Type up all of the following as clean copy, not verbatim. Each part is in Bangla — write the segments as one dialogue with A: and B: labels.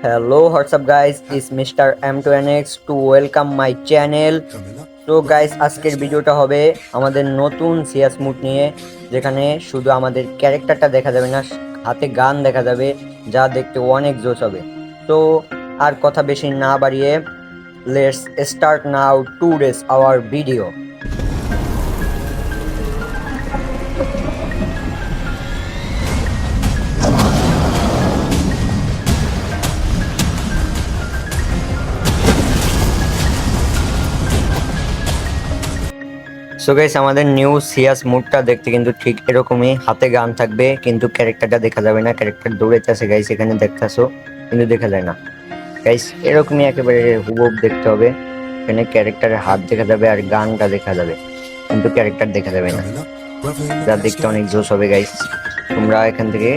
A: Hello, what's up guys? It's Mr. M2NX to welcome my channel. So guys, আজকের ভিডিওটা হবে আমাদের নতুন সিএস মুড নিয়ে, যেখানে শুধু আমাদের ক্যারেক্টারটা দেখা যাবে না, হাতে গান দেখা যাবে, যা দেখতে অনেক জোশ হবে। তো আর কথা বেশি না বাড়িয়ে let's start now today's hour video. So guys, আমাদের নিউ সিয়াস মুডটা দেখতে কিন্তু ঠিক এরকমই, হাতে গান থাকবে কিন্তু ক্যারেক্টারটা দেখা যাবে না। ক্যারেক্টার দৌড়াইতেছে গাইস, এখানে দেখতেছো কিন্তু দেখা যায় না গাইস। এরকমই একেবারে হুবহু দেখতে হবে। এখানে ক্যারেক্টারের হাত দেখা যাবে আর গানটা দেখা যাবে, কিন্তু ক্যারেক্টার দেখা যাবে না, যা দেখতে অনেক জোশ হবে গাইস। তোমরা এখান থেকে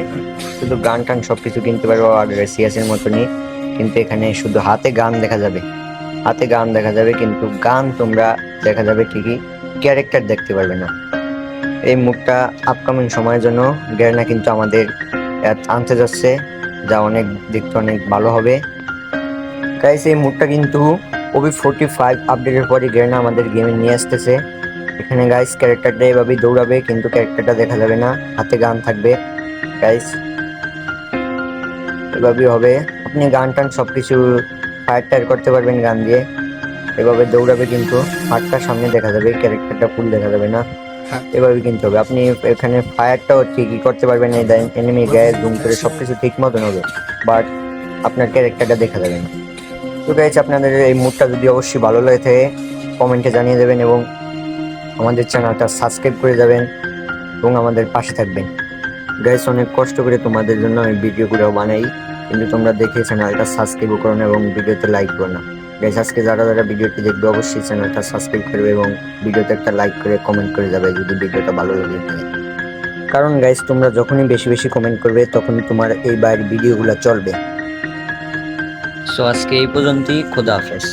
A: শুধু গান টান সবকিছু কিনতে পারবো আর সিয়াসের মতনই, কিন্তু এখানে শুধু হাতে গান দেখা যাবে, হাতে গান দেখা যাবে কিন্তু গান তোমরা দেখা যাবে ঠিকই, ক্যারেক্টার দেখতে পারবে না। এই মুডটা আপকামিং সময়ের জন্য গেরনা কিন্তু আমাদের আনতে যাচ্ছে, যা অনেক দেখতে অনেক ভালো হবে গাইস। এই মুডটা কিন্তু OB45 আপডেটের পরে গেরনা আমাদের গেমে নিয়ে আসতেছে। এখানে গাইস ক্যারেক্টারটা এভাবেই দৌড়াবে কিন্তু ক্যারেক্টারটা দেখা যাবে না, হাতে গান থাকবে গাইস, এভাবেই হবে। আপনি গান টান সবকিছু ফায়ার টায়ার করতে পারবেন গান দিয়ে। এভাবে দৌড়াবে কিন্তু হাতটা সামনে দেখা যাবে, ক্যারেক্টারটা ফুল দেখা যাবে না, এভাবে কিনতে হবে। আপনি এখানে ফায়ারটাও ঠিকই করতে পারবেন, এই এনিমি গায়ে জুম করে সবকিছু ঠিক মতন হবে, বাট আপনার ক্যারেক্টারটা দেখা যাবে না। তো গাইস, আপনাদের এই মুডটা যদি অবশ্যই ভালো লাগে থাকে কমেন্টে জানিয়ে দেবেন এবং আমাদের চ্যানেলটা সাবস্ক্রাইব করে যাবেন এবং আমাদের পাশে থাকবেন গাইস। অনেক কষ্ট করে তোমাদের জন্য আমি ভিডিওগুলো বানাই, কিন্তু তোমরা দেখে চ্যানেলটা সাবস্ক্রাইব করো না এবং ভিডিওতে লাইক করো না গাইস। আজকে যারা যারা ভিডিওটি দেখবে অবশ্যই চ্যানেলটা সাবস্ক্রাইব করবে এবং ভিডিওতে একটা লাইক করে কমেন্ট করে যাবে যদি ভিডিওটা ভালো লাগে। কারণ গাইস, তোমরা যখনই বেশি বেশি কমেন্ট করবে তখনই তোমার এই বাইরের ভিডিওগুলো চলবে। সো আজকে এই পর্যন্তই, খোদা হাফেজ।